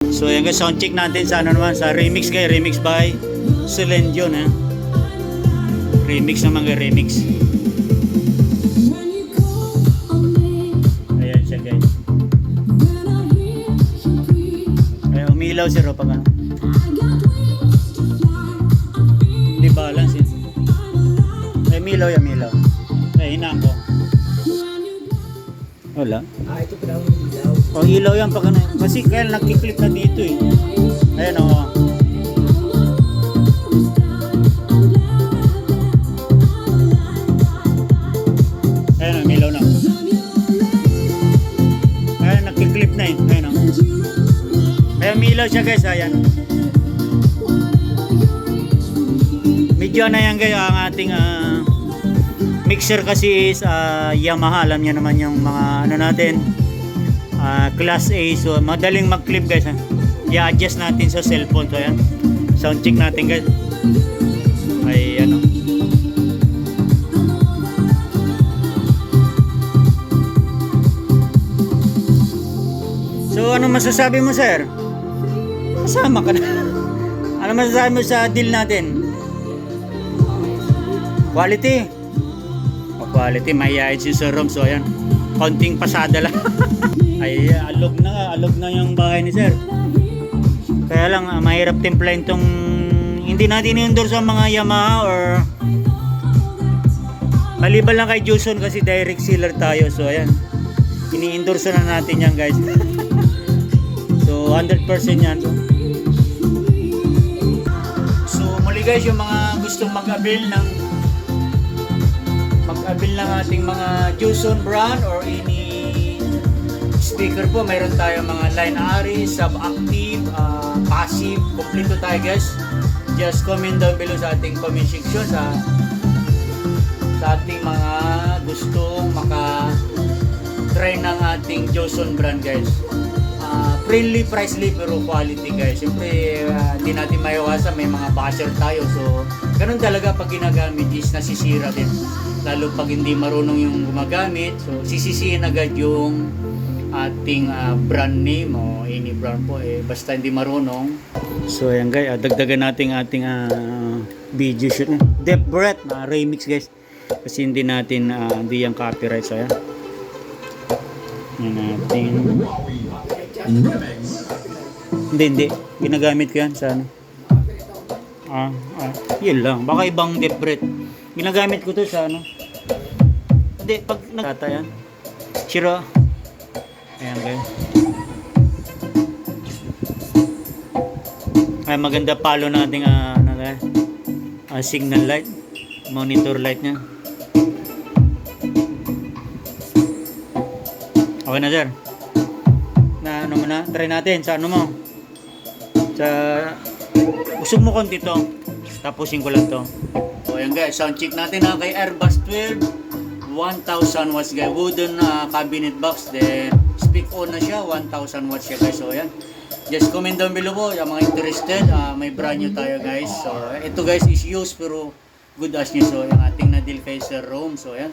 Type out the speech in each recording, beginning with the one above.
So ayan guys, sound check natin sa ano naman, sa remix guys, remix by Celine Dion eh. Remix naman guys, remix. Ayan siya guys. Ayan, umilaw si Ro pag ano. Hindi balance eh. Ay, milaw yan, milaw. Ay, hinaan ko. Wala. Ito pa lang ilaw. O, ilaw yan pag ano. Kasi kaya nagki-clip na dito eh. Ayan o. Ayan o, milaw na. Ayan, nagki-clip na eh. Ayan o. Ayan, milaw siya guys. Ayan. Medyo na yan guys ang ating mixer kasi is Yamaha. Alam niya naman yung mga ano natin, class A, so madaling mag-clip guys ha. I-adjust natin sa cellphone. So ayan, sound check natin guys. Ay ano, so ano masasabi mo sir? Kasama ka na. Ano masasabi mo sa deal natin? Quality. Quality, mahihayin si Sir Rom. So ayan, konting pasada lang. Ay, alog na yung bahay ni Sir. Kaya lang, mahirap timplahin tong, hindi natin i-endorse sa mga Yamaha or maliban lang kay Juson kasi direct sealer tayo. So ayan, ini-endorse na natin yan guys. So 100% yan. So muli guys, yung mga gustong mag-avail ng ating mga Juson brand or any speaker po, mayroon tayo mga line Ari, sub-active, passive, kompleto tayo guys. Just comment down below sa ating comment section sa ating mga gustong maka-try ng ating Juson brand guys. Friendly, pricely, pero quality guys. Siyempre, hindi natin maiwasan, may mga basher tayo. So, ganun talaga pag ginagamit is nasisira din. Lalo pag hindi marunong yung gumagamit, so sisisihin agad yung ating brand name o any brand po eh, basta hindi marunong. So ayan guys, dagdagan natin ating video shoot. Deep Breath na remix guys. Kasi hindi natin hindi yung copyright. So ayan. Yan natin. Hindi. Ginagamit ko yan sa ano. Yun lang. Baka ibang Deep Breath. Ginagamit ko to sa ano. Hindi, pag nagtatayan. Shiro. Ayan guys. Ay maganda palo nating signal light. Monitor light niya. Okay na sir. Na ano mo na? Try natin sa ano mo. Sa usog mo konti to. Tapusin ko lang to. So ayan guys, sound check natin kay Airbus 12 1000 watts guys, wooden cabinet box, then speak on na siya, 1000 watts siya guys. So ayan, just comment down below po yung mga interested. May brand new tayo guys. So ito guys is used pero good as new. So yung ating na-deal kay Sir Rom. So ayan,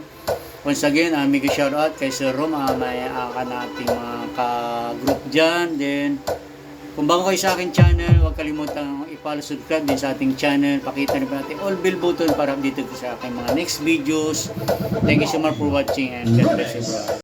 once again mega shout out kay Sir Rom. May nating mga ka-group dyan. Then kung bago kayo sa aking channel, huwag kalimutan i-follow, subscribe din sa ating channel. Pakita niyo pa natin all bell button para updated ko sa aking mga next videos. Thank you so much for watching and God bless you.